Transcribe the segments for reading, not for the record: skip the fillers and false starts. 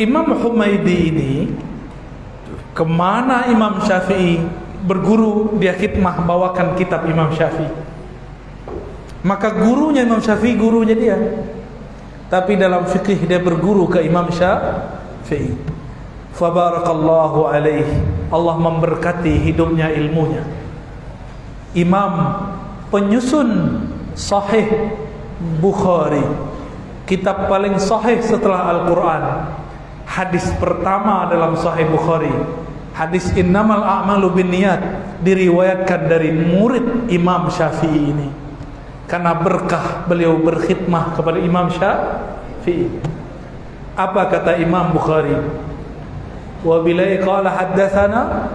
Imam Humaidi ini kemana Imam Syafi'i berguru, dia khidmah bawakan kitab Imam Syafi'i. Maka gurunya Imam Syafi'i gurunya dia, tapi dalam fikih dia berguru ke Imam Syafi'i. Fabarakallahu alaihi, Allah memberkati hidupnya, ilmunya. Imam penyusun Sahih Bukhari, kitab paling sahih setelah Al-Quran. Hadis pertama dalam Sahih Bukhari, hadis innamal a'malu binniyat, diriwayatkan dari murid Imam Syafi'i ini. Karena berkah beliau berkhidmah kepada Imam Syafi'i. Apa kata Imam Bukhari? Wa bilai qala haddatsana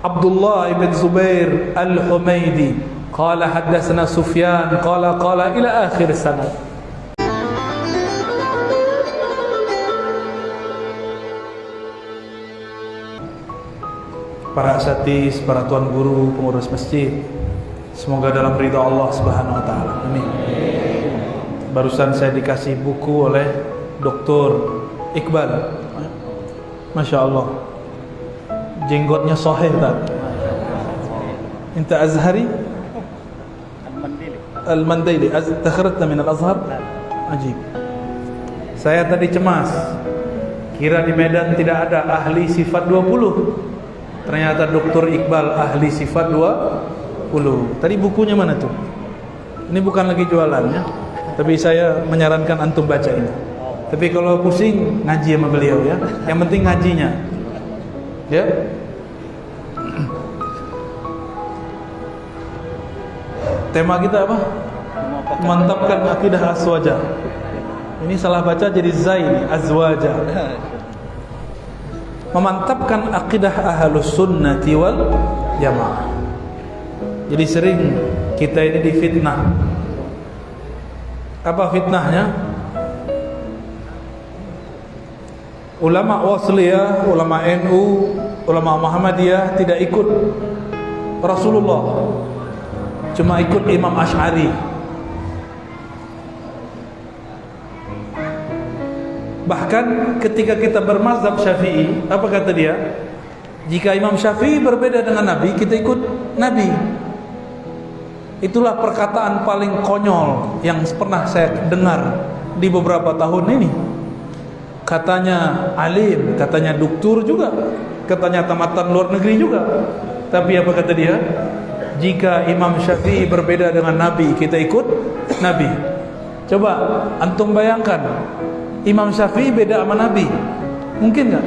Abdullah ibn Zubair al-Humaidi qala haddatsana Sufyan qala ila akhir sanad. Para asatidz, para tuan guru, pengurus masjid, semoga dalam ridha Allah Subhanahu wa taala. Amin. Barusan saya dikasih buku oleh Dr. Iqbal. Masya Allah, jenggotnya sahih tak? Inta Azhari? Al-Mandaili. Takharajta min Al-Azhar? Ajib. Saya tadi cemas, kira di Medan tidak ada ahli sifat 20. Ternyata Dr. Iqbal ahli sifat 20. Tadi bukunya mana tuh? Ini bukan lagi jualannya, tapi saya menyarankan antum baca ini. Tapi kalau pusing, ngaji sama beliau ya. Yang penting ngajinya. Ya. Tema kita apa? Mantapkan akidah azwaja. Ini salah baca jadi zaini, azwaja. Memantapkan akidah ahlus sunnati wal jamaah. Jadi sering kita ini difitnah. Apa fitnahnya? Ulama Wasliyah, ulama NU, ulama Muhammadiyah tidak ikut Rasulullah, cuma ikut Imam Asy'ari. Bahkan ketika kita bermazhab Syafi'i, apa kata dia? Jika Imam Syafi'i berbeda dengan Nabi, kita ikut Nabi. Itulah perkataan paling konyol yang pernah saya dengar di beberapa tahun ini. Katanya alim, katanya doktor juga, katanya tamatan luar negeri juga. Tapi apa kata dia? Jika Imam Syafi'i berbeda dengan Nabi, kita ikut Nabi. Coba antum bayangkan, Imam Syafi'i beda sama Nabi, mungkin gak?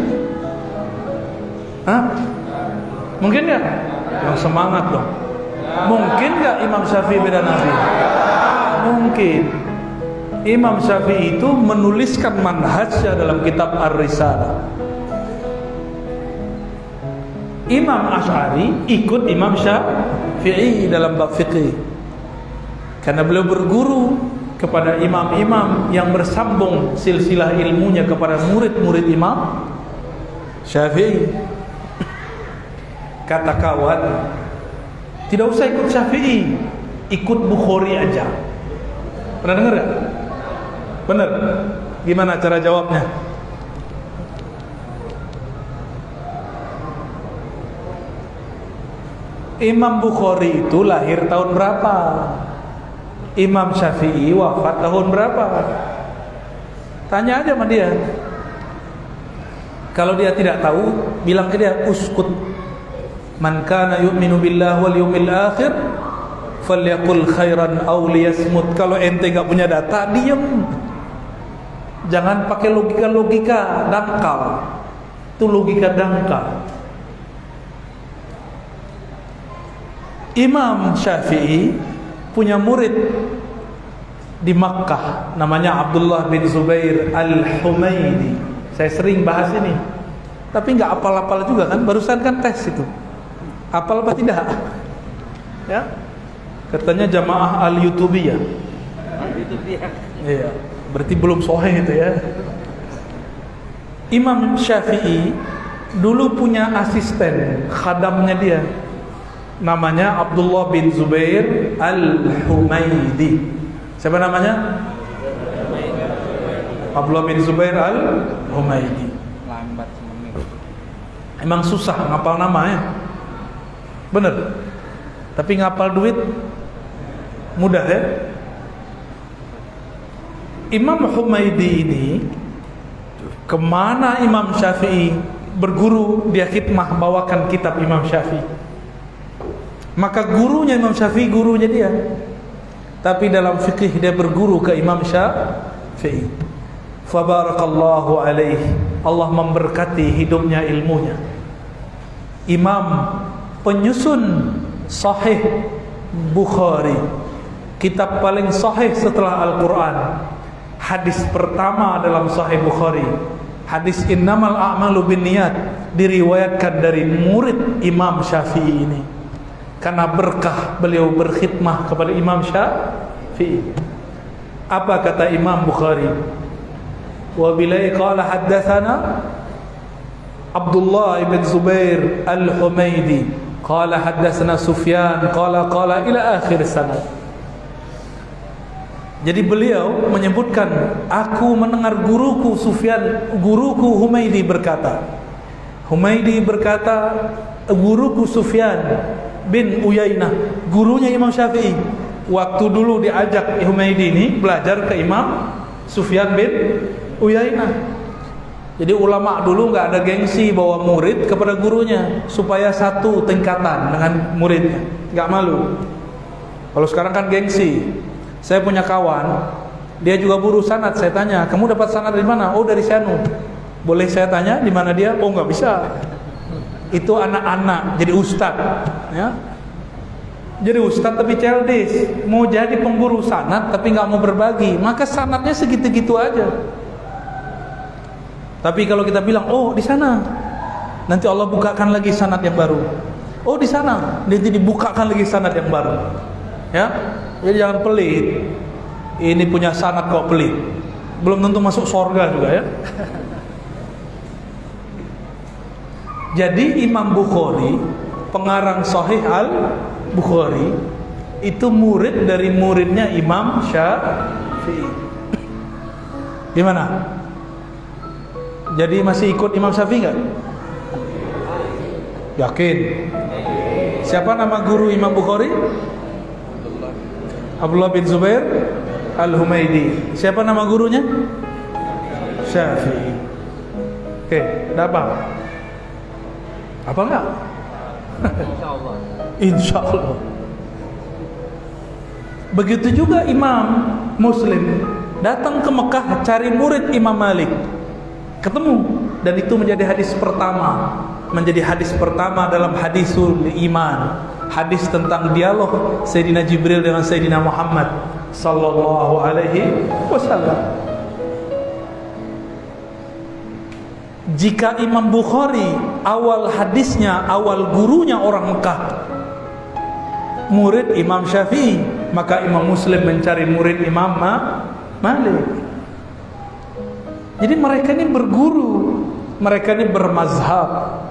Hah? Mungkin gak? Yang semangat dong. Mungkin gak Imam Syafi'i beda Nabi? Mungkin. Imam Syafi'i itu menuliskan manhajnya dalam kitab Ar-Risalah. Imam Asy'ari ikut Imam Syafi'i dalam bab fikih, karena beliau berguru kepada imam-imam yang bersambung silsilah ilmunya kepada murid-murid Imam Syafi'i. Kata kawan, tidak usah ikut Syafi'i, ikut Bukhari aja. Pernah dengar gak? Benar? Gimana cara jawabnya? Imam Bukhari itu lahir tahun berapa? Imam Syafi'i wafat tahun berapa? Tanya aja sama dia. Kalau dia tidak tahu, bilang ke dia, uskut. Man kana yu'minu billahi wal yawmil akhir falyaqul khairan aw liyasmut. Kalau ente enggak punya data, diam. Jangan pakai logika-logika dangkal. Itu logika dangkal. Imam Syafi'i punya murid di Makkah, namanya Abdullah bin Zubair al-Humaidi. Saya sering bahas ini, tapi nggak apal-apal juga kan. Barusan kan tes itu, apal apa tidak? Ya, katanya jamaah al-Yutubiyah. Iya, berarti belum sahih itu ya. Imam Syafi'i dulu punya asisten, khadamnya dia, namanya Abdullah bin Zubair al-Humaidi. Siapa namanya? Abdullah bin Zubair al-Humaidi. Lambat semenit. Emang susah ngapal nama ya, bener. Tapi ngapal duit mudah ya. Imam Humaidi ini kemana Imam Syafi'i berguru, dia khidmah bawakan kitab Imam Syafi'i. Maka gurunya Imam Syafi'i gurunya dia. Tapi dalam fikih dia berguru ke Imam Syafi'i. Fabarakallahu alaihi, Allah memberkati hidupnya, ilmunya. Imam penyusun Sahih Bukhari, kitab paling sahih setelah Al-Quran. Hadis pertama dalam Sahih Bukhari, hadis innamal a'malu binniyat, diriwayatkan dari murid Imam Syafi'i ini. Karena berkah beliau berkhidmah kepada Imam Syafi'i. Apa kata Imam Bukhari? Wa bilai qala haddatsana Abdullah ibn Zubair al-Humaidi qala haddatsana Sufyan qala ila akhir sanad. Jadi beliau menyebutkan, aku mendengar guruku Sufyan, guruku Humaidi berkata. Humaidi berkata, guruku Sufyan bin Uyainah, gurunya Imam Syafi'i. Waktu dulu diajak Humaidi ini belajar ke Imam Sufyan bin Uyainah. Jadi ulama dulu nggak ada gengsi bawa murid kepada gurunya supaya satu tingkatan dengan muridnya, nggak malu. Kalau sekarang kan gengsi. Saya punya kawan, dia juga guru sanad. Saya tanya, kamu dapat sanad dari mana? Oh, dari Syanu. Boleh saya tanya di mana dia? Oh, nggak bisa. Itu anak-anak jadi ustad, ya. Jadi ustad tapi childish, mau jadi pengguru sanad tapi nggak mau berbagi, maka sanadnya segitu-gitu aja. Tapi kalau kita bilang, oh di sana, nanti Allah bukakan lagi sanad yang baru. Oh di sana, nanti dibukakan lagi sanad yang baru. Ya, jadi jangan pelit. Ini punya sanad kok pelit, belum tentu masuk surga juga ya. Jadi Imam Bukhari, pengarang Sahih Al-Bukhari, itu murid dari muridnya Imam Syafi'i. Gimana? Jadi masih ikut Imam Syafi'i nggak? Yakin? Siapa nama guru Imam Bukhari? Abdullah bin Zubair al-Humaidi. Siapa nama gurunya? Syafi'i. Oke, apa? Apa enggak? Insyaallah. Insyaallah. Begitu juga Imam Muslim datang ke Mekah cari murid Imam Malik. Ketemu, dan itu menjadi hadis pertama. Menjadi hadis pertama dalam hadisul iman. Hadis tentang dialog Sayyidina Jibril dengan Sayyidina Muhammad sallallahu alaihi wasallam. Jika Imam Bukhari awal hadisnya, awal gurunya orang Mekah, murid Imam Syafi'i, maka Imam Muslim mencari murid Imam Malik. Jadi mereka ini berguru, mereka ini bermazhab.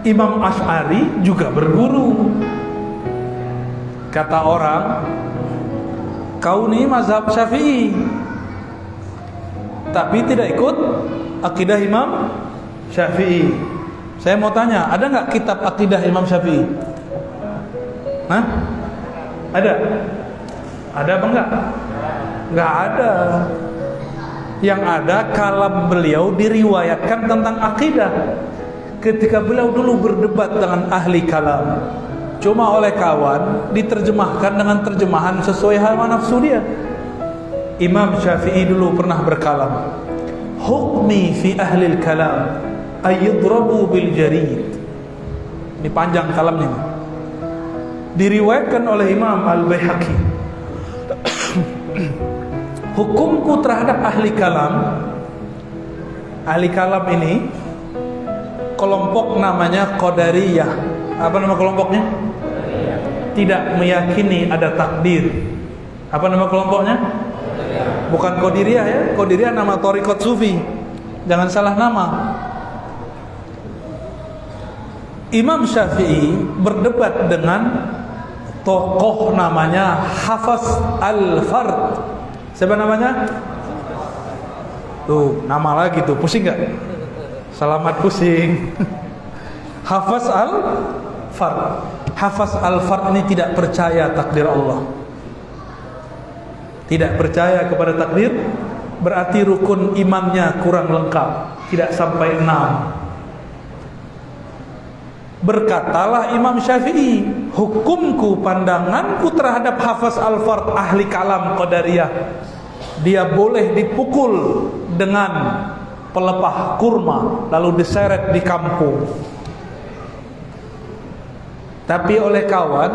Imam Asy'ari juga berguru. Kata orang, kau ini mazhab Syafi'i, tapi tidak ikut akidah Imam Syafi'i. Saya mau tanya, ada nggak kitab akidah Imam Syafi'i? Hah? Ada? Ada apa enggak? Nggak ada. Yang ada kalam beliau diriwayatkan tentang akidah. Ketika beliau dulu berdebat dengan ahli kalam, cuma oleh kawan diterjemahkan dengan terjemahan sesuai hawa nafsu dia. Imam Syafi'i dulu pernah berkalam, hukmi fi ahli kalam ayyudrabu bil jarid. Ini panjang kalamnya, diriwayatkan oleh Imam Al-Baihaqi. Hukumku terhadap ahli kalam. Ahli kalam ini kelompok namanya Qadariyah. Apa nama kelompoknya? Tidak meyakini ada takdir. Apa nama kelompoknya? Bukan Qadiriyah ya. Qadiriyah nama thariqat sufi. Jangan salah nama. Imam Syafi'i berdebat dengan tokoh namanya Hafaz Al-Fard. Siapa namanya? Tuh, nama lagi tuh, pusing gak? Selamat pusing. Hafaz al-Fard. Hafaz al-Fard ini tidak percaya takdir Allah. Tidak percaya kepada takdir, berarti rukun imannya kurang lengkap, tidak sampai 6. Berkatalah Imam Syafi'i, hukumku, pandanganku terhadap hafaz al-Fard ahli kalam qadariyah, dia boleh dipukul dengan pelepah kurma lalu diseret di kampung. Tapi oleh kawan,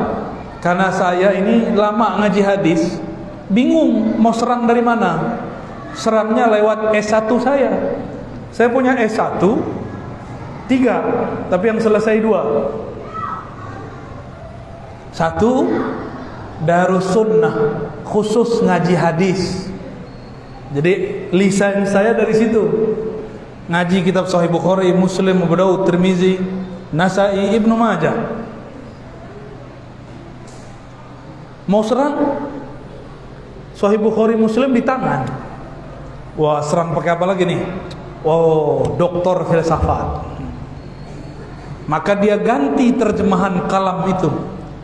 karena saya ini lama ngaji hadis, bingung mau serang dari mana. Serangnya lewat S1 saya. Saya punya S1 3, tapi yang selesai 2. 1 Darus Sunnah, khusus ngaji hadis. Jadi lisan saya dari situ. Ngaji kitab Sahih Bukhari, Muslim, Abu Daud, Tirmizi, Nasa'i, Ibnu Majah. Mau serang Sahih Bukhari, Muslim di tangan. Wah, serang pakai apa lagi nih? Oh, doktor filsafat. Maka dia ganti terjemahan kalam itu.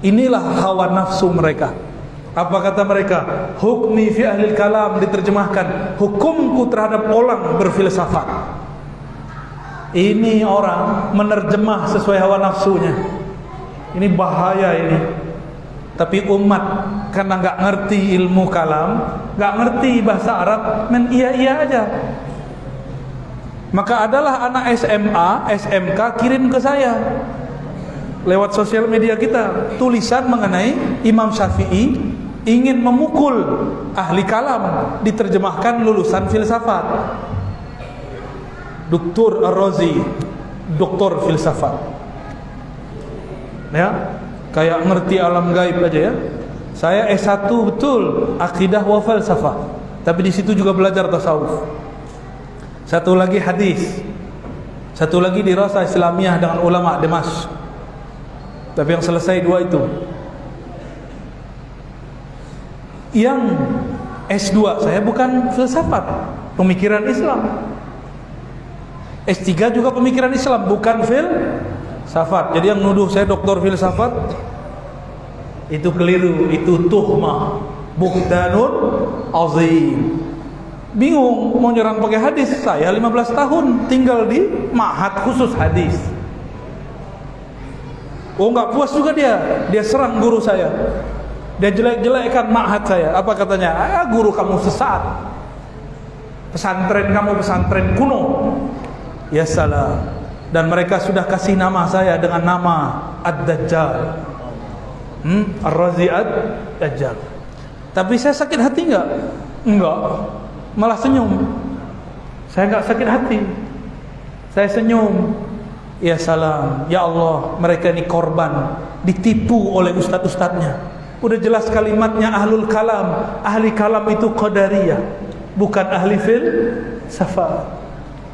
Inilah hawa nafsu mereka. Apa kata mereka? Hukmi fi ahli kalam, diterjemahkan hukumku terhadap orang berfilsafat. Ini orang menerjemah sesuai hawa nafsunya. Ini bahaya ini. Tapi umat karena nggak ngerti ilmu kalam, nggak ngerti bahasa Arab, men iya aja. Maka adalah anak SMA, SMK kirim ke saya lewat sosial media kita tulisan mengenai Imam Syafi'i ingin memukul ahli kalam, diterjemahkan lulusan filsafat. Dr. Ar-Razi, doktor filsafat. Ya, kayak ngerti alam gaib aja ya. Saya S1 betul, akidah wa falsafah. Tapi di situ juga belajar tasawuf. Satu lagi hadis. Satu lagi dirasa Islamiyah dengan ulama Damaskus. Tapi yang selesai 2 itu. Yang S2 saya bukan filsafat, pemikiran Islam. S3 juga pemikiran Islam, bukan filsafat. Jadi yang nuduh saya doktor filsafat itu keliru, itu tuhmah, buhtanun azim. Bingung mau nyerang pakai hadis. Saya 15 tahun tinggal di ma'had khusus hadis. Oh, enggak puas juga dia serang guru saya. Dia jelek-jelekkan ma'had saya. Apa katanya? Guru kamu sesat. Pesantren kamu pesantren kuno. Ya salah. Dan mereka sudah kasih nama saya dengan nama Ad-Dajjal. Ar-Razi Ad-Dajjal. Tapi saya sakit hati enggak? Enggak. Malah senyum. Saya enggak sakit hati. Saya senyum. Ya salam. Ya Allah, mereka ini korban, ditipu oleh ustadz-ustadznya. Udah jelas kalimatnya ahlul kalam. Ahli kalam itu qadariyah, bukan ahli filsafat.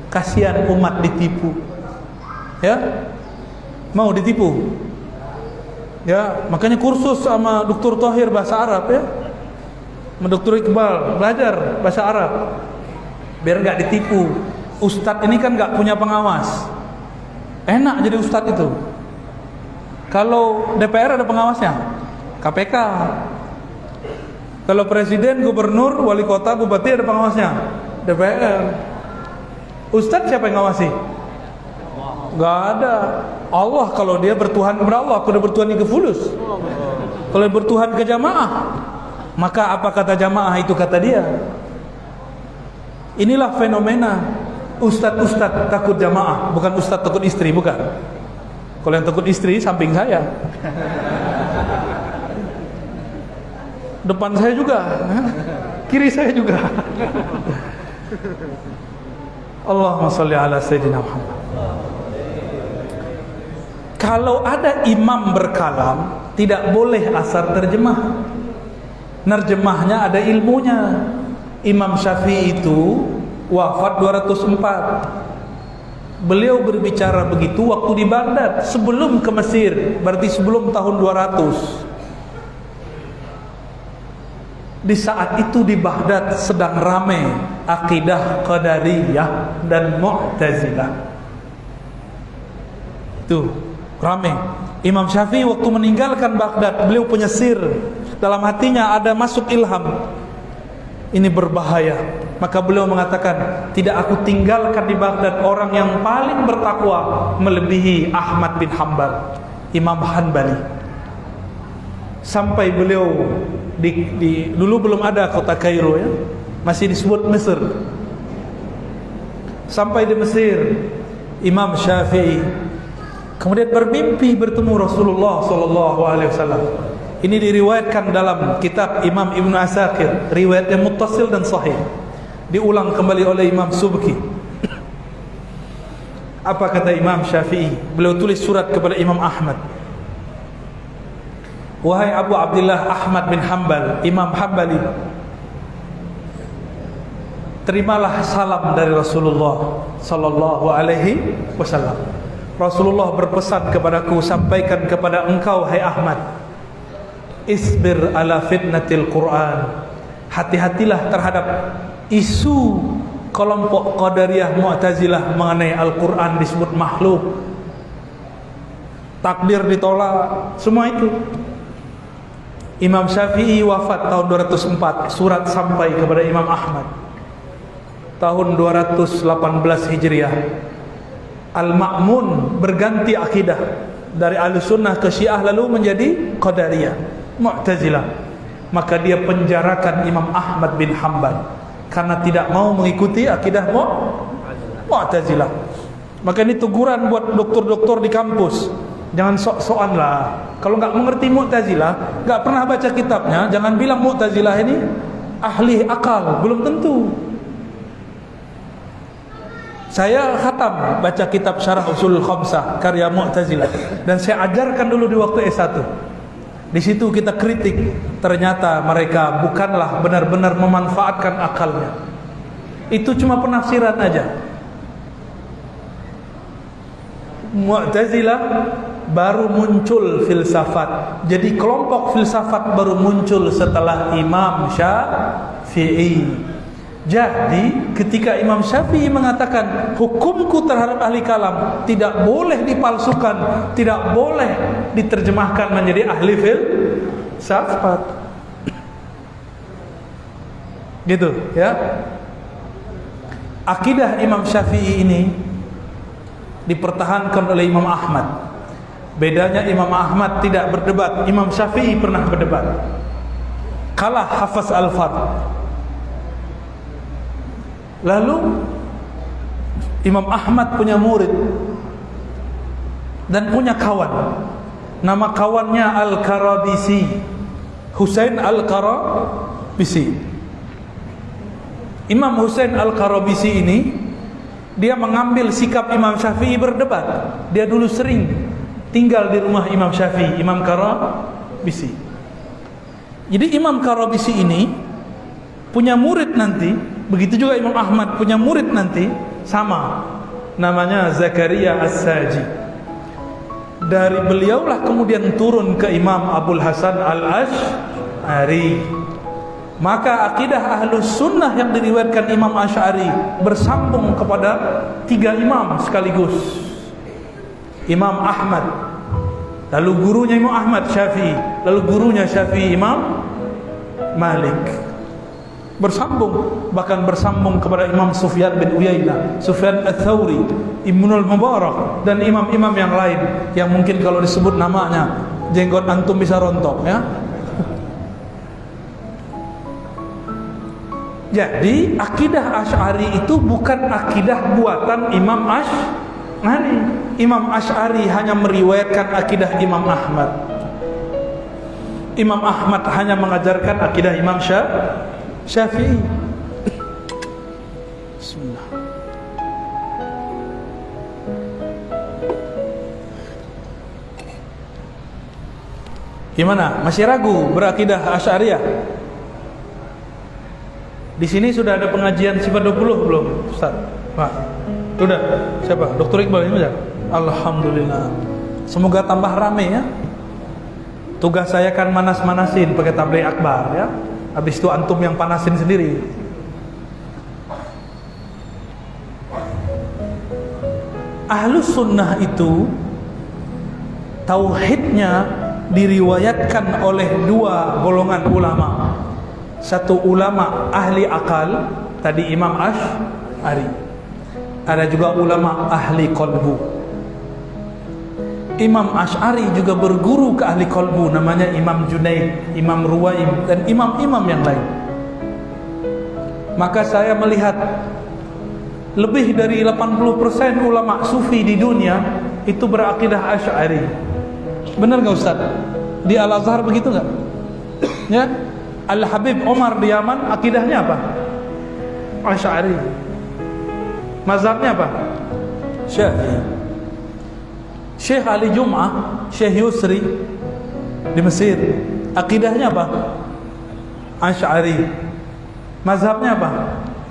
Kasihan umat ditipu. Ya, mau ditipu. Ya, makanya kursus sama Dr. Thohir bahasa Arab ya, sama Dr. Iqbal belajar bahasa Arab biar nggak ditipu. Ustadz ini kan nggak punya pengawas, enak jadi ustadz itu. Kalau DPR ada pengawasnya, KPK. Kalau presiden, gubernur, wali kota, bupati ada pengawasnya, DPR. Ustadz siapa yang ngawasi? Gak ada. Allah, kalau dia bertuhan kepada Allah, kalau dia bertuhan ke fulus, kalau dia bertuhan ke jamaah, maka apa kata jamaah itu kata dia. Inilah fenomena ustadz takut jamaah, bukan ustadz takut istri, bukan. Kalau yang takut istri samping saya, depan saya juga, kiri saya juga. Allahumma sholli ala sayyidina Muhammad. Kalau ada imam berkalam, tidak boleh asar terjemah. Nerjemahnya ada ilmunya. Imam Syafi'i itu wafat 204. Beliau berbicara begitu waktu di Baghdad, sebelum ke Mesir, berarti sebelum tahun 200. Di saat itu di Baghdad sedang ramai akidah Qadariyah dan Mu'tazilah. Itu rame. Imam Syafi'i waktu meninggalkan Baghdad, beliau penyesir. Dalam hatinya ada masuk ilham, ini berbahaya. Maka beliau mengatakan, tidak aku tinggalkan di Baghdad orang yang paling bertakwa melebihi Ahmad bin Hanbal, Imam Hanbali. Sampai beliau dulu belum ada kota Kairo ya, masih disebut Mesir. Sampai di Mesir, Imam Syafi'i kemudian bermimpi bertemu Rasulullah sallallahu alaihi wasallam. Ini diriwayatkan dalam kitab Imam Ibnu Asakir, riwayat yang muttasil dan sahih. Diulang kembali oleh Imam Subki. Apa kata Imam Syafi'i? Beliau tulis surat kepada Imam Ahmad. Wahai Abu Abdullah Ahmad bin Hanbal, Imam Hanbali, terimalah salam dari Rasulullah sallallahu alaihi wasallam. Rasulullah berpesan kepadaku, sampaikan kepada engkau hai Ahmad, isbir ala fitnatil Quran. Hati-hatilah terhadap isu kelompok Qadariyah Mu'tazilah mengenai Al-Quran disebut makhluk, takdir ditolak, semua itu. Imam Syafi'i wafat tahun 204, surat sampai kepada Imam Ahmad tahun 218 Hijriah. Al-Ma'mun berganti akidah dari Ahlussunnah ke Syiah lalu menjadi Qadariyah Mu'tazilah. Maka dia penjarakan Imam Ahmad bin Hanbal karena tidak mau mengikuti akidah Mu'tazilah. Maka ini teguran buat doktor-doktor di kampus, jangan sok-sokan lah. Kalau nggak mengerti Mu'tazilah, nggak pernah baca kitabnya, jangan bilang Mu'tazilah ini ahli akal, belum tentu. Saya khatam baca kitab Syarah Ushul Khamsah karya Mu'tazilah, dan saya ajarkan dulu di waktu S1. Di situ kita kritik, ternyata mereka bukanlah benar-benar memanfaatkan akalnya. Itu cuma penafsiran aja. Mu'tazilah baru muncul filsafat. Jadi kelompok filsafat baru muncul setelah Imam Syafi'i. Jadi ketika Imam Syafi'i mengatakan hukumku terhadap ahli kalam tidak boleh dipalsukan, tidak boleh diterjemahkan menjadi ahli filsafat, gitu ya. Akidah Imam Syafi'i ini dipertahankan oleh Imam Ahmad. Bedanya Imam Ahmad tidak berdebat, Imam Syafi'i pernah berdebat. Kalah Hafaz Al-Fath. Lalu Imam Ahmad punya murid dan punya kawan. Nama kawannya Al-Karabisi, Husain Al-Karabisi. Imam Husain Al-Karabisi ini dia mengambil sikap Imam Syafi'i berdebat. Dia dulu sering tinggal di rumah Imam Syafi'i, Imam Karabisi. Jadi Imam Karabisi ini punya murid nanti. Begitu juga Imam Ahmad punya murid nanti, sama, namanya Zakaria As-Saji. Dari beliaulah kemudian turun ke Imam Abul Hasan Al-Asy'ari. Maka akidah Ahlus Sunnah yang diriwayatkan Imam Asy'ari bersambung kepada 3 imam sekaligus. Imam Ahmad, lalu gurunya Imam Ahmad Syafi'i, lalu gurunya Syafi'i Imam Malik. Bersambung, bahkan bersambung kepada Imam Sufyan bin Uyainah, Sufyan Ats-Tsauri, Ibnul Mubarak, dan imam-imam yang lain yang mungkin kalau disebut namanya jenggot antum bisa rontok ya. Jadi akidah Asy'ari itu bukan akidah buatan Imam Asy'ari. Imam Asy'ari hanya meriwayatkan akidah Imam Ahmad. Imam Ahmad hanya mengajarkan akidah Imam Syafi'i. Bismillah. Gimana? Masih ragu berakidah Asy'ariyah? Di sini sudah ada pengajian sifat 20 belum, Ustaz? Pak. Sudah. Siapa? Dr. Iqbal ini aja. Alhamdulillah. Semoga tambah rame ya. Tugas saya kan manas-manasin pakai tabligh akbar ya. Habis itu antum yang panasin sendiri. Ahlus sunnah itu tauhidnya diriwayatkan oleh dua golongan ulama. Satu ulama ahli akal, tadi Imam Asy'ari. Ada juga ulama ahli qalbu. Imam Asy'ari juga berguru ke ahli qalbu, namanya Imam Junaid, Imam Ruwaim, dan imam-imam yang lain. Maka saya melihat lebih dari 80% ulama sufi di dunia itu berakidah Asy'ari. Benar gak Ustaz? Di Al-Azhar begitu gak? Ya? Al-Habib Omar di Yaman akidahnya apa? Asy'ari. Mazhabnya apa? Syafi'i. Syekh Ali Jum'ah, Syekh Yusri di Mesir, akidahnya apa? Asy'ari. Mazhabnya apa?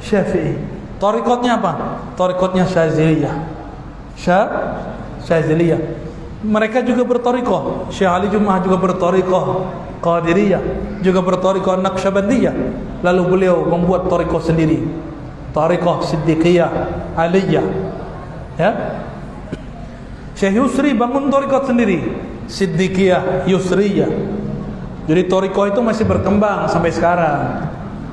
Syafi'i. Thariqatnya apa? Thariqatnya Syaziliyah. Syaziliyah. Mereka juga berthariqah. Syekh Ali Jum'ah juga berthariqah Qadiriyah, juga berthariqah Naqsyabandiyah. Lalu beliau membuat thariqah sendiri, thariqah Siddiqiyah Aliyah. Ya. Syekh Yusri bangun thariqah sendiri, Siddiqiyah Yusriyah. Jadi thariqah itu masih berkembang sampai sekarang.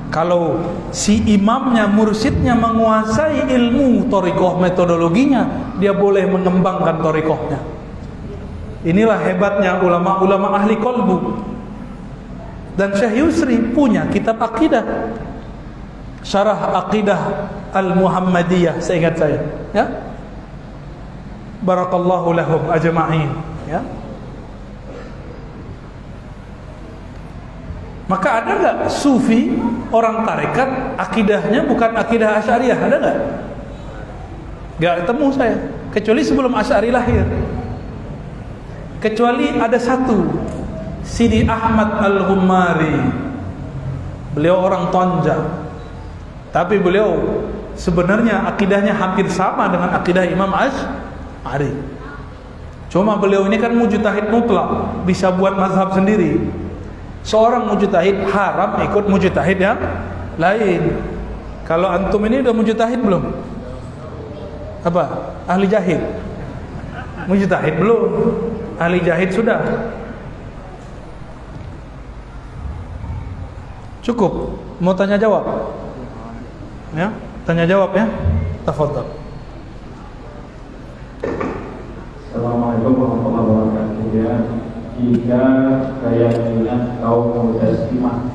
Kalau si imamnya, mursyidnya menguasai ilmu thariqah, metodologinya, dia boleh mengembangkan thariqahnya. Inilah hebatnya ulama-ulama ahli qalbu. Dan Syekh Yusri punya kitab akidah, Syarah Aqidah Al-Muhammadiyah, seingat saya, ya. Barakallahu lahum ajma'in, ya. Maka ada enggak sufi, orang tarekat, akidahnya bukan akidah Asy'ariyah? Ada enggak? Enggak ketemu saya, kecuali sebelum Asy'ari lahir. Kecuali ada satu, Sidi Ahmad Al-Ghummari. Beliau orang Tonja, tapi beliau sebenarnya akidahnya hampir sama dengan akidah Imam Asy'ari. Cuma beliau ini kan mujtahid mutlak, bisa buat mazhab sendiri. Seorang mujtahid haram ikut mujtahid yang lain. Kalau antum ini udah mujtahid belum? Apa? Ahli jahid? Mujtahid belum? Ahli jahid sudah. Cukup? Mau tanya jawab? Ya, tanya jawab ya. Tafadhal. Assalamualaikum warahmatullahi wabarakatuh. Ya, jika keyakinan kaum Mu'tazilah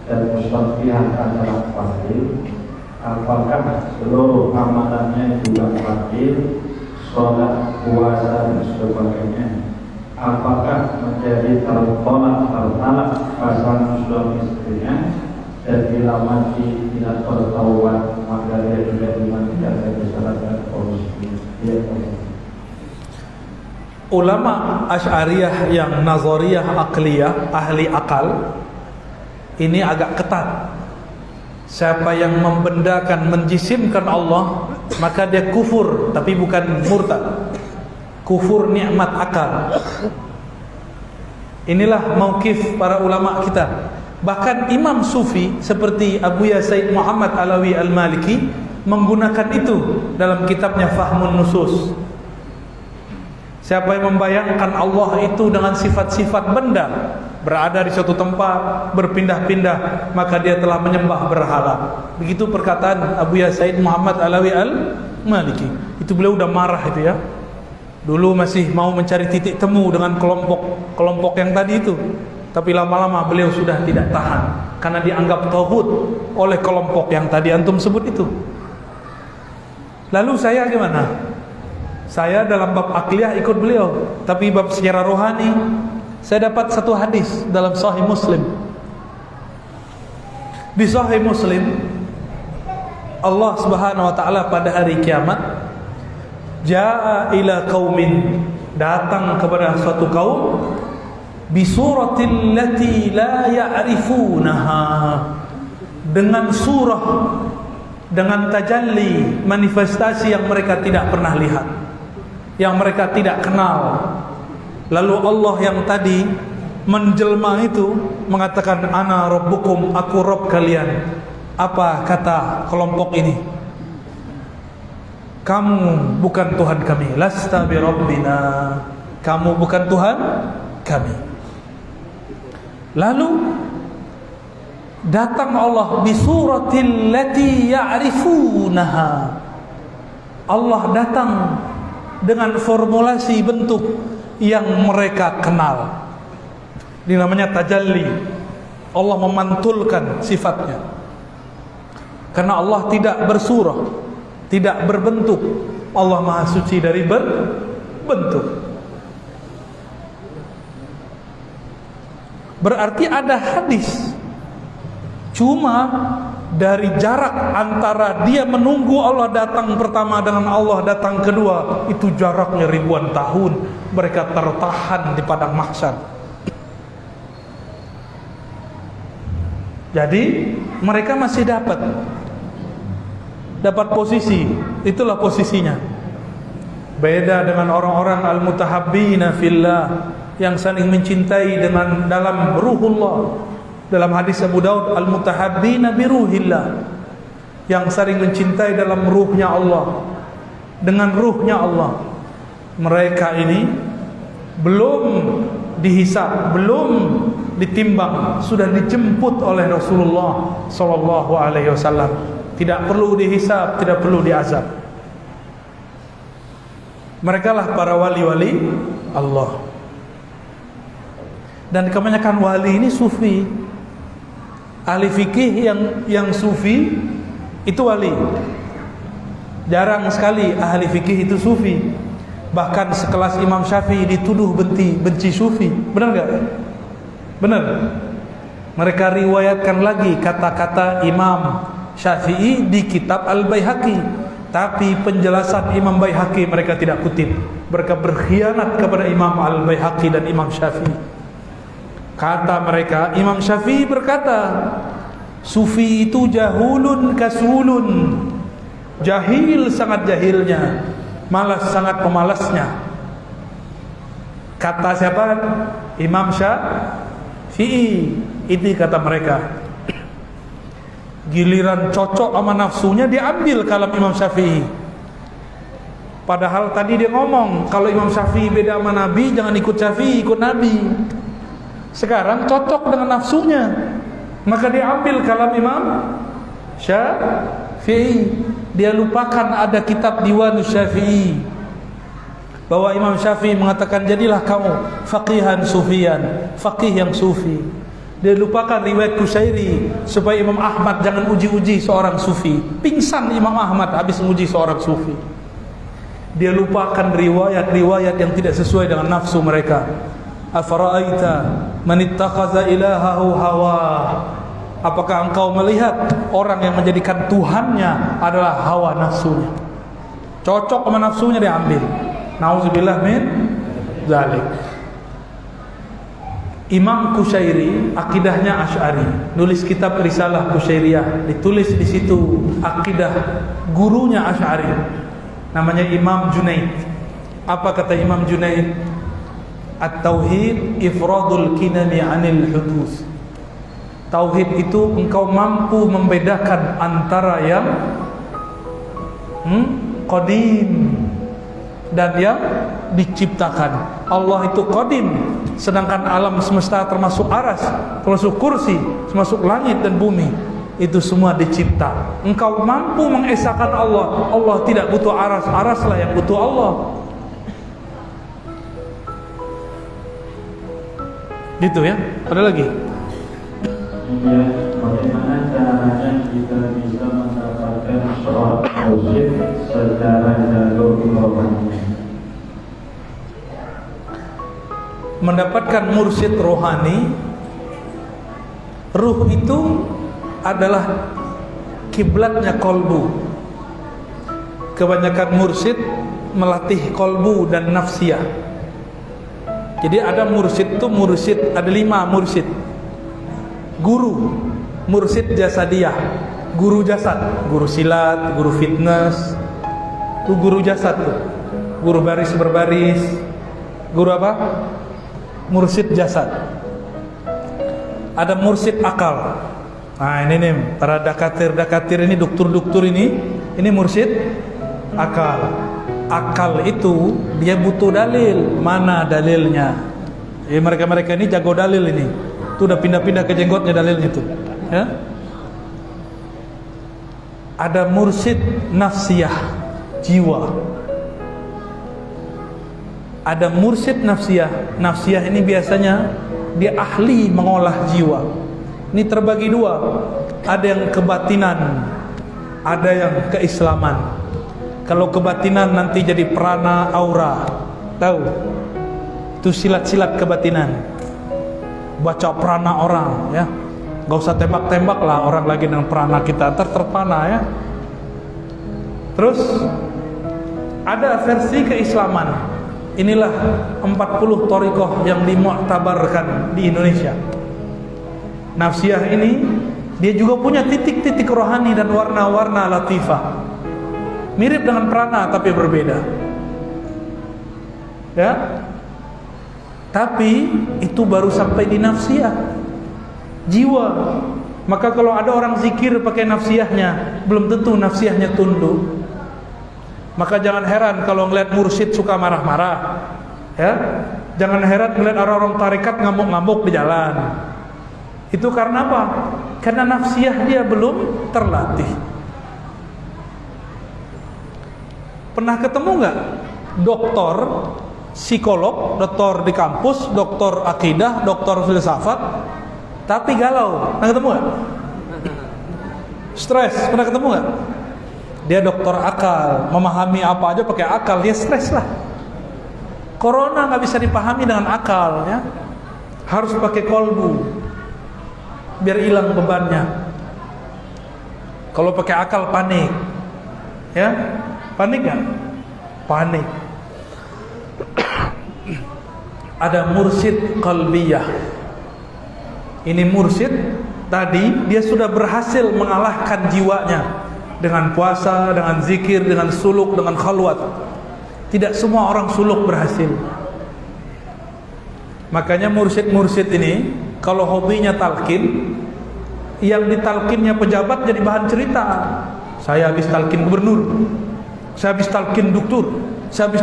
dan Musyabbihat adalah batil, apakah seluruh amalannya juga batil? Sholat, puasa dan sebagainya, apakah menjadi tertolak pasangan suami istrinya, dan bila mati tidak bertaubat maka dia juga dimandikan dan disalatkan oleh dia. Ulama Asy'ariyah yang nazariyah akliyah, ahli akal, ini agak ketat. Siapa yang membendakan, menjisimkan Allah, maka dia kufur, tapi bukan murtad. Kufur nikmat akal. Inilah mauqif para ulama kita. Bahkan imam sufi seperti Abu Said Muhammad Alawi Al-Maliki menggunakan itu dalam kitabnya Fahmun Nusus. Siapa yang membayangkan Allah itu dengan sifat-sifat benda, berada di suatu tempat, berpindah-pindah, maka dia telah menyembah berhala. Begitu perkataan Abu Said Muhammad Alawi Al-Maliki. Itu beliau udah marah itu ya. Dulu masih mau mencari titik temu dengan kelompok yang tadi itu. Tapi lama-lama beliau sudah tidak tahan, karena dianggap tauhid oleh kelompok yang tadi antum sebut itu. Lalu saya gimana? Saya dalam bab akliyah ikut beliau, tapi bab secara rohani saya dapat satu hadis dalam Sahih Muslim. Di Sahih Muslim, Allah Subhanahu wa taala pada hari kiamat jaa ila qaumin, datang kepada suatu kaum, bi suratil lati la ya'rifunaha, dengan surah, dengan tajalli, manifestasi yang mereka tidak pernah lihat, yang mereka tidak kenal. Lalu Allah yang tadi menjelma itu mengatakan, ana rabbukum, aku Rabb kalian. Apa kata kelompok ini? kamu bukan Tuhan kami. Lasta bi rabbina, kamu bukan Tuhan kami. Lalu datang Allah bi suratil lati ya'rifunaha. Allah datang dengan formulasi bentuk yang mereka kenal. Ini namanya tajalli. Allah memantulkan sifatnya. Karena Allah tidak bersurah, tidak berbentuk. Allah Maha Suci dari berbentuk. Berarti ada hadis. Cuma dari jarak antara dia menunggu Allah datang pertama dengan Allah datang kedua, itu jaraknya ribuan tahun. Mereka tertahan di padang mahsyar. Jadi mereka masih dapat posisi. Itulah posisinya. Beda dengan orang-orang al-mutahabbina fillah, yang saling mencintai dengan dalam ruhullah. Dalam hadis Abu Daud, al-mutahabbina bi ruhillah, yang saling mencintai dalam ruhnya Allah, dengan ruhnya Allah. Mereka ini belum dihisab, belum ditimbang, sudah dijemput oleh Rasulullah sallallahu alaihi wasallam. Tidak perlu dihisab, tidak perlu diazab. Mereka lah para wali-wali Allah. Dan kebanyakan wali ini sufi. Ahli fikih yang sufi itu wali. Jarang sekali ahli fikih itu sufi. Bahkan sekelas Imam Syafi'i dituduh benci sufi. Benar enggak? Benar. Mereka riwayatkan lagi kata-kata Imam Syafi'i di kitab Al-Baihaqi, tapi penjelasan Imam Baihaqi mereka tidak kutip. Mereka berkhianat kepada Imam Al-Baihaqi dan Imam Syafi'i. Kata mereka, Imam Syafi'i berkata, sufi itu jahulun kasulun, jahil sangat jahilnya, malas sangat pemalasnya. Kata siapa? Imam Syafi'i. Itu kata mereka. Giliran cocok sama nafsunya diambil kalam Imam Syafi'i. Padahal tadi dia ngomong, kalau Imam Syafi'i beda sama Nabi, jangan ikut Syafi'i, ikut Nabi. Sekarang cocok dengan nafsunya, maka dia ambil kalam Imam Syafi'i. Dia lupakan ada kitab Diwanus Syafi'i, bahwa Imam Syafi'i mengatakan jadilah kamu faqihan sufian, faqih yang sufi. Dia lupakan riwayat Kusyairi, supaya Imam Ahmad jangan uji-uji seorang sufi. Pingsan Imam Ahmad habis menguji seorang sufi. Dia lupakan riwayat-riwayat yang tidak sesuai dengan nafsu mereka. Afara'aita man ittakhadha ilahahu hawa. Apakah engkau melihat orang yang menjadikan Tuhannya adalah hawa nafsunya? Cocok sama nafsunya diambil. Nauzubillah min dzalik. Imam Kusyairi akidahnya Asy'ari, nulis kitab Risalah Kusyairiyah, ditulis di situ akidah gurunya Asy'ari, namanya Imam Junaid. Apa kata Imam Junaid? At-tauhid ifradul kinami 'anil hudus. Tauhid itu engkau mampu membedakan antara yang qadim dan yang diciptakan. Allah itu qadim, sedangkan alam semesta termasuk aras, termasuk kursi, termasuk langit dan bumi, itu semua dicipta. Engkau mampu mengesahkan Allah. Allah tidak butuh aras, araslah yang butuh Allah. Gitu ya. Ada lagi? Kemudian bagaimana caranya kita bisa mendapatkan seorang mursyid secara jalur rohani? Mendapatkan mursyid rohani, ruh itu adalah kiblatnya kolbu. Kebanyakan mursyid melatih kolbu dan nafsiyah. Jadi ada mursyid itu ada 5 mursyid. Guru, mursyid jasadiyah, guru jasad, guru silat, guru fitness, itu guru jasad tuh. Guru baris berbaris, guru apa? Mursyid jasad. Ada mursyid akal. Nah ini nih para dakatir ini, dokter ini mursyid akal. Akal itu dia butuh dalil. Mana dalilnya? Mereka-mereka ini jago dalil ini. Itu udah pindah-pindah ke jenggotnya dalilnya itu. Ya? Ada mursyid nafsiyah, jiwa. Ada mursyid nafsiyah. Nafsiyah ini biasanya dia ahli mengolah jiwa. Ini terbagi dua. Ada yang kebatinan, ada yang keislaman. Kalau kebatinan nanti jadi prana aura. Tahu? Itu silat-silat kebatinan. Baca prana orang, ya. Gak usah tembak-tembak lah orang lagi dengan prana kita, terpana ya. Terus ada versi keislaman. Inilah 40 thariqah yang dimu'tabarkan di Indonesia. Nafsiyah ini dia juga punya titik-titik rohani dan warna-warna latifah. Mirip dengan prana tapi berbeda. Ya. Tapi itu baru sampai di nafsiyah, jiwa. Maka kalau ada orang zikir pakai nafsiyahnya, belum tentu nafsiyahnya tunduk. Maka jangan heran kalau ngeliat mursyid suka marah-marah. Ya. Jangan heran ngeliat orang-orang tarekat ngamuk-ngamuk di jalan. Itu karena apa? Karena nafsiyah dia belum terlatih. Pernah ketemu nggak doktor psikolog, doktor di kampus, doktor akidah, doktor filsafat, tapi galau? Pernah ketemu nggak? Stres, pernah ketemu nggak? Dia dokter akal, memahami apa aja pakai akal, dia stres lah. Corona nggak bisa dipahami dengan akal, ya. Harus pakai kolbu, biar hilang bebannya. Kalau pakai akal panik, ya. Panik gak? Panik. Ada mursyid qalbiyah. Ini mursyid tadi dia sudah berhasil mengalahkan jiwanya dengan puasa, dengan zikir, dengan suluk, dengan khalwat. Tidak semua orang suluk berhasil. Makanya mursyid-mursyid ini kalau hobinya talqin, yang ditalkinnya pejabat jadi bahan cerita. Saya habis talqin gubernur, saya habis talqin doktor, saya habis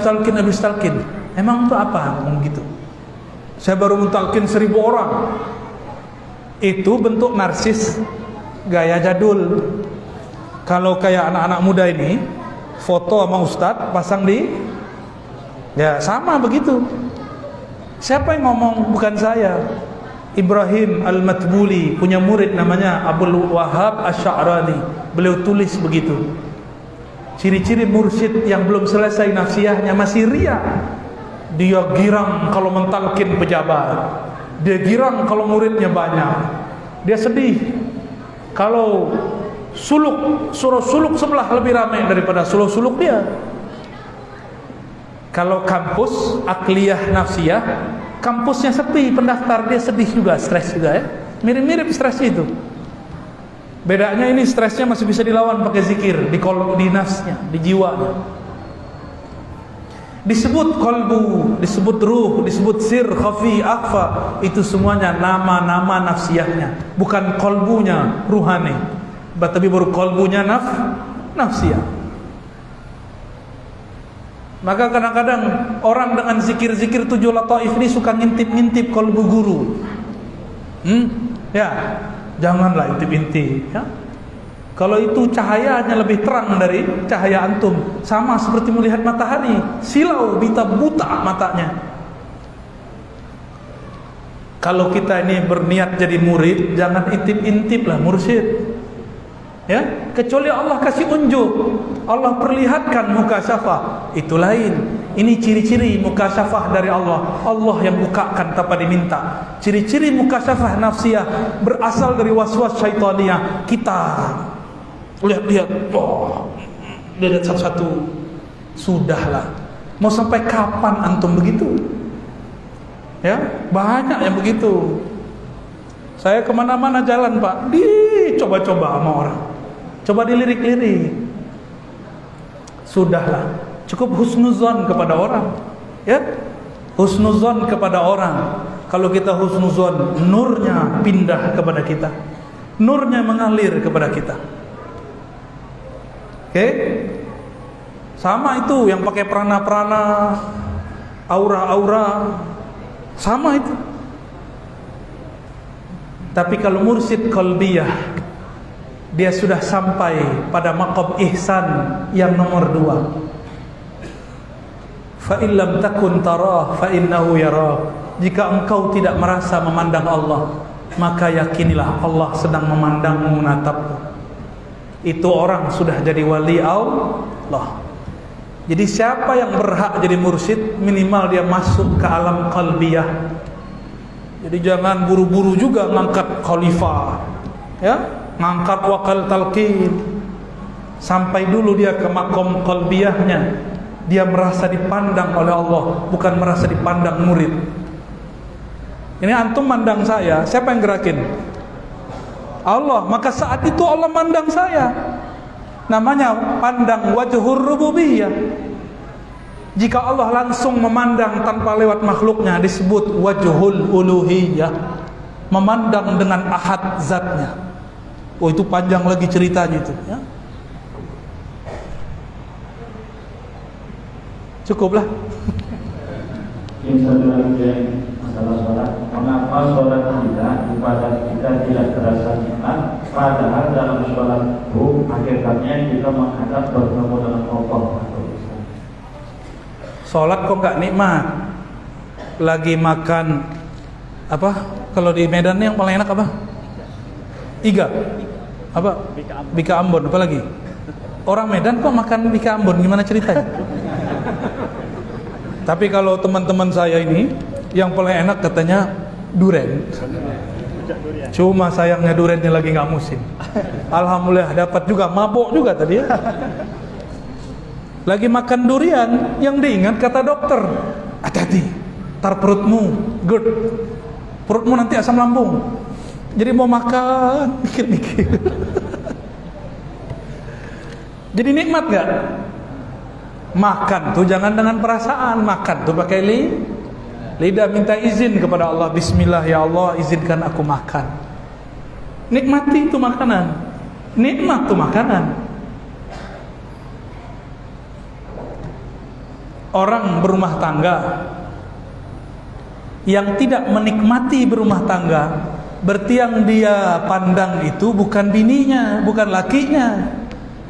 talqin. Emang itu apa ngomong gitu? Saya baru mentalqin 1000 orang. Itu bentuk narsis gaya jadul. Kalau kayak anak-anak muda ini foto sama ustadz pasang di, ya sama begitu. Siapa yang ngomong? Bukan saya. Ibrahim Al-Matbuli punya murid namanya Abdul Wahab Asy'arani. Beliau tulis begitu. Ciri-ciri mursyid yang belum selesai nafsiyahnya masih riya. Dia girang kalau mentalkin pejabat. Dia girang kalau muridnya banyak. Dia sedih kalau suruh suluk sebelah lebih ramai daripada suluk dia. Kalau kampus akliyah nafsiyah, kampusnya sepi, pendaftar dia sedih juga, stres juga ya. Mirip-mirip stres itu. Bedanya ini stresnya masih bisa dilawan pakai zikir di nafsnya, di jiwanya. Disebut kolbu, disebut ruh, disebut sir, khafi, akhfa. Itu semuanya nama-nama nafsiyahnya, bukan kolbunya ruhani, tapi baru kolbunya nafsiyah. Maka kadang-kadang orang dengan zikir-zikir 7 lataif ini suka ngintip-ngintip kolbu guru. Ya, janganlah intip-intip, ya. Kalau itu cahayanya lebih terang dari cahaya antum, sama seperti melihat matahari, silau bita buta matanya. Kalau kita ini berniat jadi murid, jangan intip-intip lah mursyid. Ya, kecuali Allah kasih unjuk, Allah perlihatkan mukasyafah, itu lain. Ini ciri-ciri mukasyafah dari Allah. Allah yang bukakan tanpa diminta. Ciri-ciri mukasyafah nafsiyah berasal dari waswas syaitaniyah. Kita lihat-lihat, lihat satu-satu. Sudahlah. Mau sampai kapan antum begitu? Ya, banyak yang begitu. Saya kemana-mana jalan Pak, dicoba-coba sama orang. Coba dilirik-lirik. Sudahlah. Cukup husnuzon kepada orang, ya, husnuzon kepada orang. Kalau kita husnuzon, nurnya pindah kepada kita, nurnya mengalir kepada kita. Oke? Sama itu yang pakai prana-prana, aura-aura, sama itu. Tapi kalau mursyid qalbiyah, dia sudah sampai pada maqam ihsan yang nomor 2. Fa in lam takun tarah fa innahu yarah. Jika engkau tidak merasa memandang Allah, maka yakinilah Allah sedang memandangmu, menatapmu. Itu orang sudah jadi wali Allah. Jadi siapa yang berhak jadi mursyid, minimal dia masuk ke alam qalbiyah. Jadi jangan buru-buru juga ngangkat khalifah, ya, ngangkat wakil talqin. Sampai dulu dia ke makom qalbiyahnya, dia merasa dipandang oleh Allah, bukan merasa dipandang murid. Ini antum mandang saya, siapa yang gerakin? Allah. Maka saat itu Allah mandang saya. Namanya pandang wajhur rububiyah. Jika Allah langsung memandang tanpa lewat makhluknya, disebut wajhul uluhiyah, memandang dengan ahad zatnya. Oh, itu panjang lagi ceritanya itu, ya. Cukuplah. Yang satu lagi masalah sholat. Mengapa sholat kita, ibadah kita tidak terasa nikmat, padahal dalam sholat itu hakikatnya kita menghadap bertemu dengan Allah. Sholat kok gak nikmat? Lagi makan apa? Kalau di Medan yang paling enak apa? Iga. Apa? Bika Ambon. Apa lagi? Orang Medan kok makan bika Ambon? Gimana ceritanya? Tapi kalau teman-teman saya ini, yang paling enak katanya duren. Cuma sayangnya durennya lagi nggak musim. Alhamdulillah dapat juga, mabok juga tadi ya. Lagi makan durian, yang diingat kata dokter, hati-hati, tar perutmu GERD, perutmu nanti asam lambung. Jadi mau makan, mikir-mikir. Jadi nikmat nggak? Makan tuh jangan dengan perasaan, makan tuh pakai lidah, minta izin kepada Allah. Bismillah ya Allah, izinkan aku makan. Nikmati itu makanan. Nikmat tuh makanan. Orang berumah tangga yang tidak menikmati berumah tangga, berarti yang dia pandang itu bukan bininya, bukan lakinya.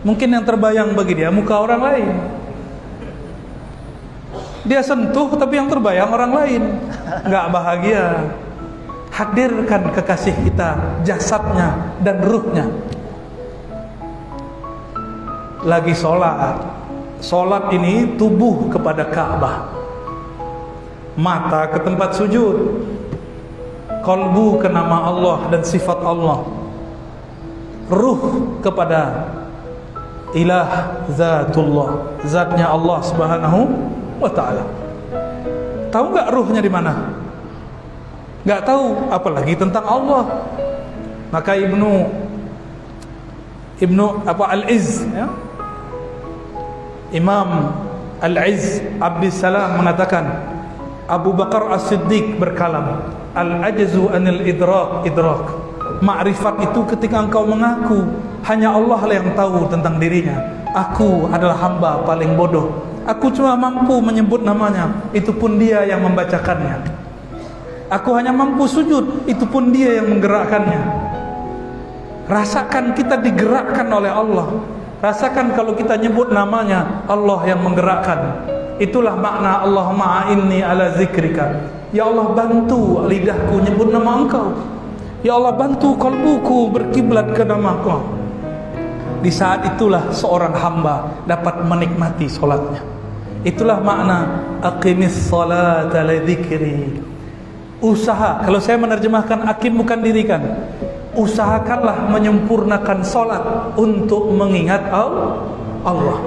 Mungkin yang terbayang bagi dia muka orang lain. Dia sentuh tapi yang terbayang orang lain. Nggak bahagia. Hadirkan kekasih kita, jasadnya dan ruhnya. Lagi sholat. Sholat ini tubuh kepada Ka'bah, mata ke tempat sujud, kalbu ke nama Allah dan sifat Allah, ruh kepada ilah zatullah, zatnya Allah subhanahu wa ta'ala. Tahu nggak ruhnya di mana? Nggak tahu, apalagi tentang Allah. Maka Ibnu Al-Izz, ya? Imam Al-Izz Abdissalam mengatakan, Abu Bakar As-Siddiq berkalam, al-ajzu anil idrak. Ma'rifat itu ketika engkau mengaku hanya Allah lah yang tahu tentang dirinya. Aku adalah hamba paling bodoh. Aku cuma mampu menyebut namanya, itu pun dia yang membacakannya. Aku hanya mampu sujud, itu pun dia yang menggerakkannya. Rasakan kita digerakkan oleh Allah. Rasakan kalau kita nyebut namanya, Allah yang menggerakkan. Itulah makna Allahumma a'inni ala zikrika. Ya Allah, bantu lidahku nyebut nama Engkau. Ya Allah, bantu kalbuku berkiblat ke nama Engkau. Di saat itulah seorang hamba dapat menikmati solatnya. Itulah makna aqimis salata li dzikri. Usaha, kalau saya menerjemahkan akim bukan dirikan, usahakanlah menyempurnakan solat untuk mengingat Allah.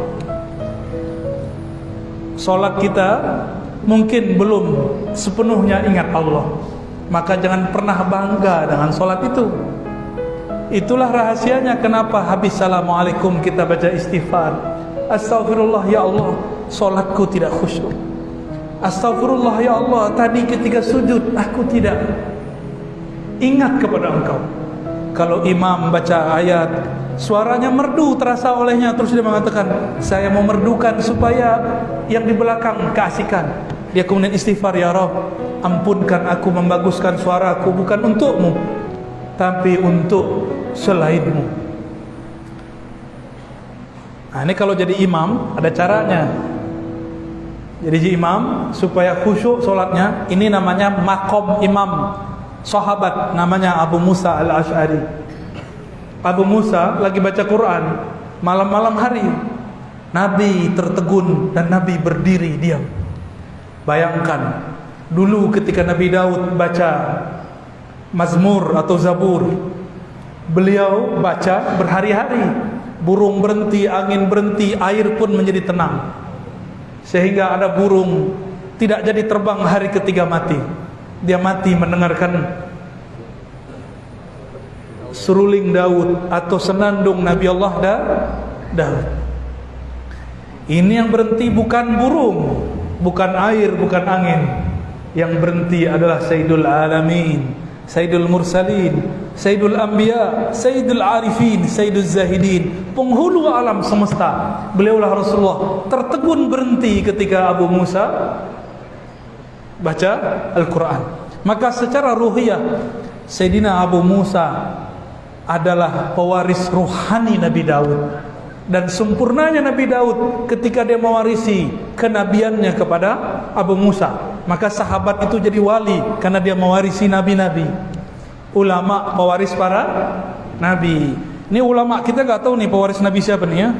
Solat kita mungkin belum sepenuhnya ingat Allah, maka jangan pernah bangga dengan solat itu. Itulah rahasianya kenapa habis assalamualaikum kita baca istighfar. Astaghfirullah ya Allah, solatku tidak khusyuk. Astaghfirullah ya Allah, tadi ketika sujud aku tidak ingat kepada Engkau. Kalau imam baca ayat suaranya merdu terasa olehnya, terus dia mengatakan, saya mau merdukan supaya yang di belakang keasikan. Dia kemudian istighfar, ya Rabb, ampunkan aku membaguskan suaraku bukan untukmu tapi untuk selainmu. Nah, ini kalau jadi imam ada caranya. Jadi imam supaya khusyuk solatnya, ini namanya makom imam. Sahabat namanya Abu Musa al-Ash'ari. Abu Musa lagi baca Quran malam-malam hari, Nabi tertegun dan Nabi berdiri diam. Bayangkan dulu ketika Nabi Daud baca Mazmur atau Zabur, beliau baca berhari-hari, burung berhenti, angin berhenti, air pun menjadi tenang, sehingga ada burung tidak jadi terbang hari ketiga mati. Dia mati mendengarkan seruling Daud atau senandung Nabi Allah Daud. Ini yang berhenti bukan burung, bukan air, bukan angin. Yang berhenti adalah Sayyidul Alamin, Sayyidul Mursalin, Sayyidul Anbiya, Sayyidul Arifin, Sayyidul Zahidin, penghulu alam semesta. Beliaulah Rasulullah tertegun berhenti ketika Abu Musa baca Al-Quran. Maka secara ruhiyah Sayyidina Abu Musa adalah pewaris ruhani Nabi Daud. Dan sempurnanya Nabi Daud ketika dia mewarisi kenabiannya kepada Abu Musa, maka sahabat itu jadi wali karena dia mewarisi nabi-nabi. Ulama pewaris para nabi. Ini ulama kita gak tahu nih pewaris nabi siapa nih ya.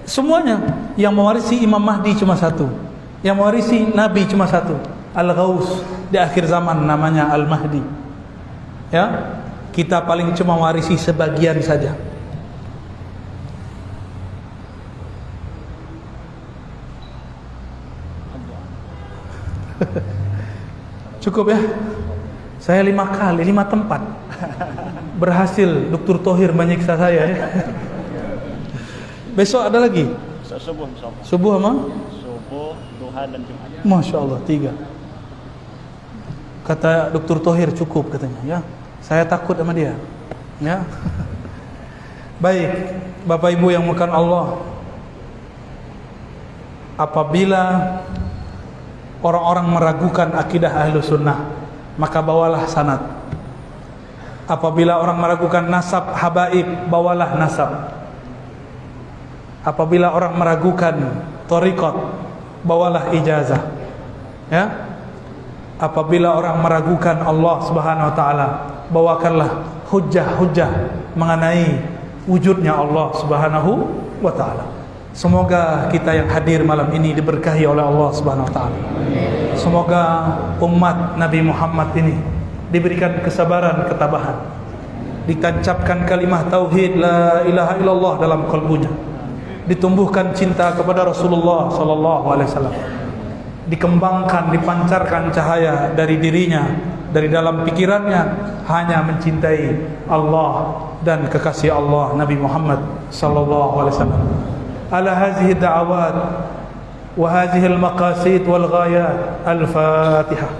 Semuanya yang mewarisi Imam Mahdi cuma satu, yang mewarisi nabi cuma satu, Al-Ghaus di akhir zaman namanya Al-Mahdi. Ya, kita paling cuma mewarisi sebagian saja. Cukup ya. Saya 5 kali 5 tempat berhasil Dr. Thohir menyiksa saya ya. Besok ada lagi Subuh insyaallah. subuh sama Subuh, duha dan Jumat. Masya Allah 3. Kata Dr. Thohir cukup katanya ya. Saya takut sama dia ya. Baik Bapak Ibu yang muliakan Allah, apabila orang-orang meragukan akidah Ahlus Sunnah, maka bawalah sanad. Apabila orang meragukan nasab habaib, bawalah nasab. Apabila orang meragukan thariqat, bawalah ijazah. Ya. Apabila orang meragukan Allah Subhanahu wa taala, bawakanlah hujjah-hujjah mengenai wujudnya Allah Subhanahu wa taala. Semoga kita yang hadir malam ini diberkahi oleh Allah Subhanahu wa taala. Semoga umat Nabi Muhammad ini diberikan kesabaran, ketabahan, ditancapkan kalimah tauhid la ilaha illallah dalam kalbunya, ditumbuhkan cinta kepada Rasulullah sallallahu alaihi wasallam, dikembangkan, dipancarkan cahaya dari dirinya, dari dalam pikirannya hanya mencintai Allah dan kekasih Allah Nabi Muhammad sallallahu alaihi wasallam. Ala hadhihi da'awat wa hadhihi al-maqasid wal ghayat. Al-Fatihah.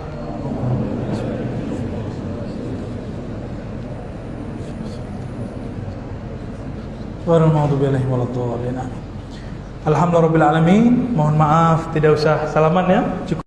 Wal maghdubi alaihim waladdallin. Alhamdulillahirabbil alamin. Mohon maaf tidak usah salaman ya. Cukup